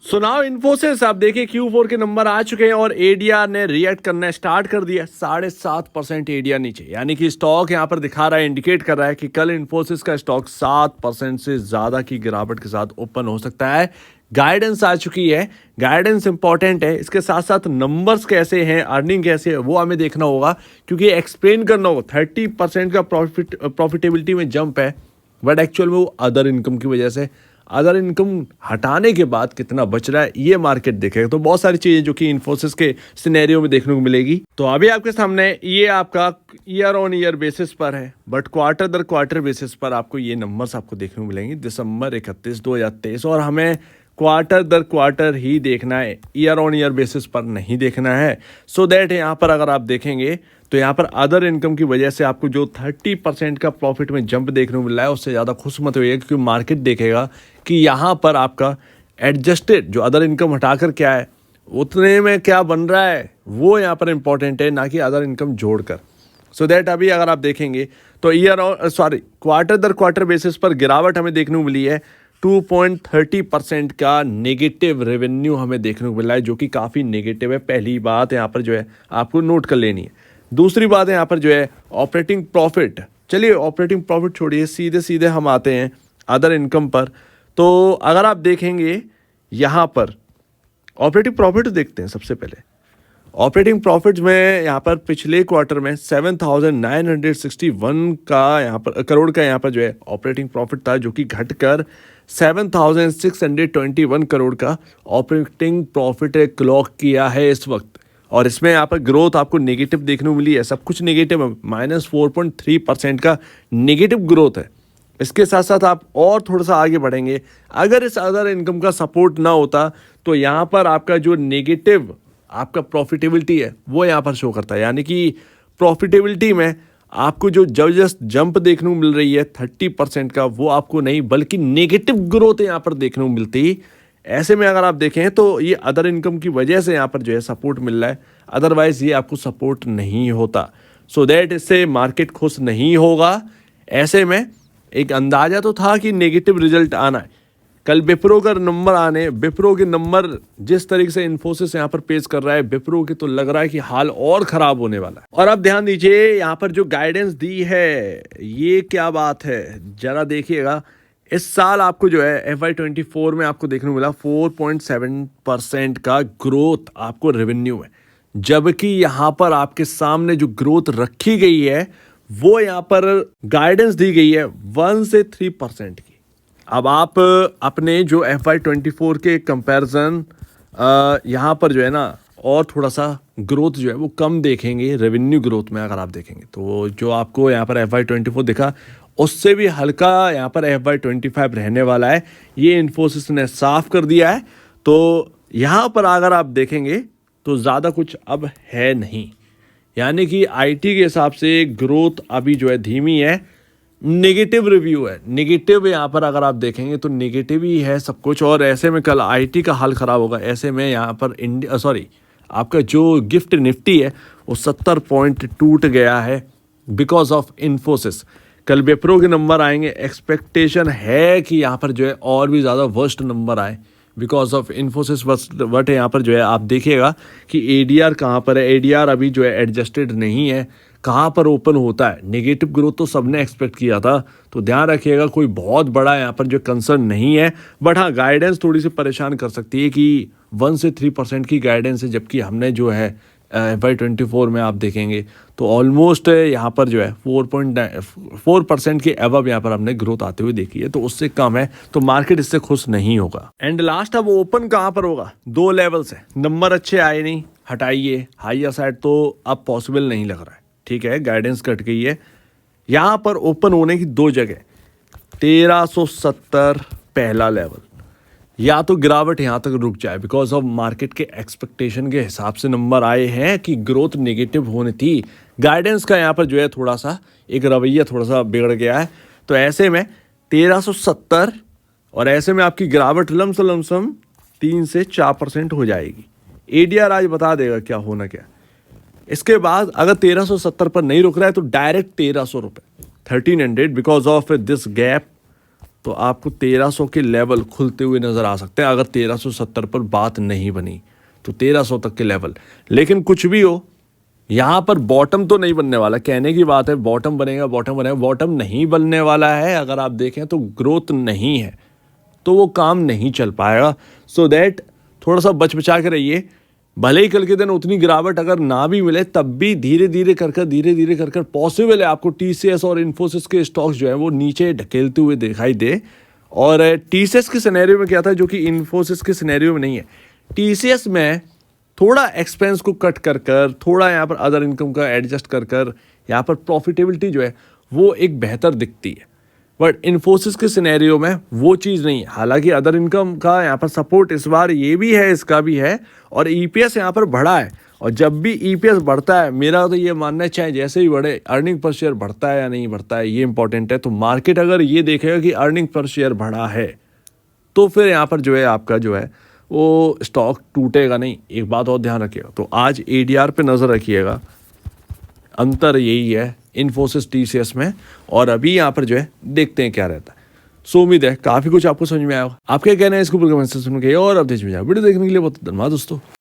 So now Infosys आप देखिए Q4 के नंबर आ चुके हैं और एडीआर ने रिएक्ट करना स्टार्ट कर दिया। 7.5% एडीआर नीचे, यानी कि स्टॉक यहां पर दिखा रहा है, इंडिकेट कर रहा है कि कल इन्फोसिस का स्टॉक 7% से ज्यादा की गिरावट के साथ ओपन हो सकता है। गाइडेंस आ चुकी है, गाइडेंस इंपॉर्टेंट है, इसके साथ साथ नंबर्स कैसे हैं, अर्निंग कैसे है वो हमें देखना होगा, क्योंकि एक्सप्लेन करना होगा। 30% का प्रॉफिटेबिलिटी में जंप है, बट एक्चुअल में वो अदर इनकम की वजह से, अदर इनकम हटाने के बाद कितना बच रहा है ये मार्केट देखेगा। तो बहुत सारी चीजें जो कि इन्फोसिस के सिनेरियो में देखने को मिलेगी। तो अभी आपके सामने ये आपका ईयर ऑन ईयर बेसिस पर है, बट क्वार्टर दर क्वार्टर बेसिस पर आपको ये नंबर्स आपको देखने को मिलेंगे दिसंबर 31, 2023। और हमें क्वार्टर दर क्वार्टर ही देखना है, ईयर ऑन ईयर बेसिस पर नहीं देखना है। सो दैट यहाँ पर अगर आप देखेंगे तो यहाँ पर अदर इनकम की वजह से आपको जो 30% का प्रॉफिट में जंप देखने को मिल रहा है उससे ज़्यादा खुश मत होइए, क्योंकि मार्केट देखेगा कि यहाँ पर आपका एडजस्टेड जो अदर इनकम हटाकर क्या है उतने में क्या बन रहा है वो यहाँ पर इंपॉर्टेंट है, ना कि अदर इनकम जोड़कर। सो दैट अभी अगर आप देखेंगे तो क्वार्टर दर क्वार्टर बेसिस पर गिरावट हमें देखने को मिली है। 2.30% का नेगेटिव रेवेन्यू हमें देखने को मिला है, जो कि काफ़ी नेगेटिव है। पहली बात यहाँ पर जो है आपको नोट कर लेनी है। दूसरी बात है यहाँ पर जो है ऑपरेटिंग प्रॉफिट। चलिए ऑपरेटिंग प्रॉफिट छोड़िए, सीधे सीधे हम आते हैं अदर इनकम पर। तो अगर आप देखेंगे यहाँ पर ऑपरेटिंग प्रॉफिट देखते हैं। सबसे पहले ऑपरेटिंग प्रॉफिट में यहाँ पर पिछले क्वार्टर में 7,961 का यहाँ पर करोड़ का यहाँ पर जो है ऑपरेटिंग प्रॉफिट था, जो कि घटकर 7,621 करोड़ का ऑपरेटिंग प्रॉफिट क्लॉक किया है इस वक्त। और इसमें यहाँ पर ग्रोथ आपको नेगेटिव देखने को मिली है, सब कुछ नेगेटिव है। -4.3% का नेगेटिव ग्रोथ है। इसके साथ साथ आप और थोड़ा सा आगे बढ़ेंगे, अगर इस अदर इनकम का सपोर्ट ना होता तो यहाँ पर आपका जो नेगेटिव आपका प्रॉफिटेबिलिटी है वो यहाँ पर शो करता है। यानी कि प्रॉफिटेबिलिटी में आपको जो जबरदस्त जंप देखने को मिल रही है 30% का, वो आपको नहीं बल्कि नेगेटिव ग्रोथ यहाँ पर देखने को मिलती। ऐसे में अगर आप देखें तो ये अदर इनकम की वजह से यहाँ पर जो है सपोर्ट मिल रहा है, अदरवाइज ये आपको सपोर्ट नहीं होता। सो दैट इससे मार्केट खुश नहीं होगा। ऐसे में एक अंदाजा तो था कि नेगेटिव रिजल्ट आना है। कल विप्रो का नंबर आने, विप्रो के नंबर जिस तरीके से इन्फोसिस यहाँ पर पेश कर रहा है विप्रो के, तो लग रहा है कि हाल और खराब होने वाला है। और अब ध्यान दीजिए यहाँ पर जो गाइडेंस दी है ये क्या बात है, जरा देखिएगा। इस साल आपको जो है FY24 में आपको देखने को मिला 4.7% का ग्रोथ आपको रेवेन्यू है, जबकि यहाँ पर आपके सामने जो ग्रोथ रखी गई है वो यहाँ पर गाइडेंस दी गई है 1 से 3% की। अब आप अपने जो FY24 के कंपैरिजन यहाँ पर जो है ना और थोड़ा सा ग्रोथ जो है वो कम देखेंगे रेवेन्यू ग्रोथ में। अगर आप देखेंगे तो जो आपको यहाँ पर FY24 दिखा उससे भी हल्का यहाँ पर FY25 रहने वाला है, ये इन्फोसिस ने साफ कर दिया है। तो यहाँ पर अगर आप देखेंगे तो ज़्यादा कुछ अब है नहीं, यानी कि आईटी के हिसाब से ग्रोथ अभी जो है धीमी है, नेगेटिव रिव्यू है, नेगेटिव यहाँ पर अगर आप देखेंगे तो नेगेटिव ही है सब कुछ। और ऐसे में कल आईटी का हाल ख़राब होगा। ऐसे में यहाँ पर आपका जो गिफ्ट निफ्टी है वो 70 पॉइंट टूट गया है बिकॉज ऑफ इन्फोसिस। कल विप्रो के नंबर आएंगे, एक्सपेक्टेशन है कि यहाँ पर जो है और भी ज़्यादा वर्स्ट नंबर आए बिकॉज ऑफ इन्फोसिस। बट यहाँ पर जो है आप देखिएगा कि एडीआर कहाँ पर है, एडीआर अभी जो है एडजस्टेड नहीं है, कहाँ पर ओपन होता है। नेगेटिव ग्रोथ तो सबने एक्सपेक्ट किया था, तो ध्यान रखिएगा कोई बहुत बड़ा यहाँ पर जो कंसर्न नहीं है। बट हाँ, गाइडेंस थोड़ी सी परेशान कर सकती है कि 1 से 3% की गाइडेंस है, जबकि हमने जो है FY24 में आप देखेंगे तो ऑलमोस्ट यहाँ पर जो है 4% के अबव यहाँ पर हमने ग्रोथ आते हुए देखी है, तो उससे कम है, तो मार्केट इससे खुश नहीं होगा। एंड लास्ट अब ओपन कहाँ पर होगा, 2 लेवल्स है, नंबर अच्छे आए नहीं, हटाइए, हाइयर साइड तो अब पॉसिबल नहीं लग रहा है। ठीक है, गाइडेंस कट गई है। यहाँ पर ओपन होने की 2 जगह, 1370 पहला लेवल, या तो गिरावट यहाँ तक रुक जाए बिकॉज ऑफ मार्केट के एक्सपेक्टेशन के हिसाब से नंबर आए हैं कि ग्रोथ नेगेटिव होनी थी। गाइडेंस का यहाँ पर जो है थोड़ा सा एक रवैया थोड़ा सा बिगड़ गया है, तो ऐसे में 1370 और ऐसे में आपकी गिरावट लमसम 3 से 4% हो जाएगी। एडीआर आज बता देगा क्या होना क्या। इसके बाद अगर 1370 पर नहीं रुक रहा है तो डायरेक्ट 1300 रुपये 1300 बिकॉज ऑफ दिस गैप तो आपको 1300 के लेवल खुलते हुए नज़र आ सकते हैं अगर 1370 पर बात नहीं बनी तो 1300 तक के लेवल। लेकिन कुछ भी हो, यहाँ पर बॉटम तो नहीं बनने वाला। कहने की बात है बॉटम बनेगा, बॉटम बनेगा, बॉटम नहीं बनने वाला है। अगर आप देखें तो ग्रोथ नहीं है तो वो काम नहीं चल पाएगा। सो दैट थोड़ा सा बच बचा के रहिए। भले ही कल के दिन उतनी गिरावट अगर ना भी मिले तब भी धीरे धीरे कर पॉसिबल है आपको टीसीएस और इन्फोसिस के स्टॉक्स जो है वो नीचे ढकेलते हुए दिखाई दे। और टीसीएस के सिनेरियो में क्या था जो कि इन्फोसिस के सिनेरियो में नहीं है। टीसीएस में थोड़ा एक्सपेंस को कट कर थोड़ा यहाँ पर अदर इनकम का एडजस्ट कर यहाँ पर प्रॉफिटेबिलिटी जो है वो एक बेहतर दिखती है। बट इन्फोसिस के सिनेरियो में वो चीज़ नहीं है। हालांकि अदर इनकम का यहाँ पर सपोर्ट इस बार ये भी है, इसका भी है, और ईपीएस यहाँ पर बढ़ा है। और जब भी ईपीएस बढ़ता है, मेरा तो ये मानना है चाहे जैसे ही बढ़े, अर्निंग पर शेयर बढ़ता है या नहीं बढ़ता है ये इंपॉर्टेंट है। तो मार्केट अगर ये देखेगा कि अर्निंग पर शेयर बढ़ा है तो फिर यहाँ पर जो है आपका जो है वो स्टॉक टूटेगा नहीं। एक बात और ध्यान रखिएगा, तो आज एडीआर पे नज़र रखिएगा। अंतर यही है इन्फोसिस टीसीएस में, और अभी यहाँ पर जो है देखते हैं क्या रहता है। सो उम्मीद है काफ़ी कुछ आपको समझ में आया होगा। आप क्या कहना है इसको ऊपर कमेंट सेक्शन में कहिए, और अब वीडियो देखने के लिए बहुत धन्यवाद दोस्तों।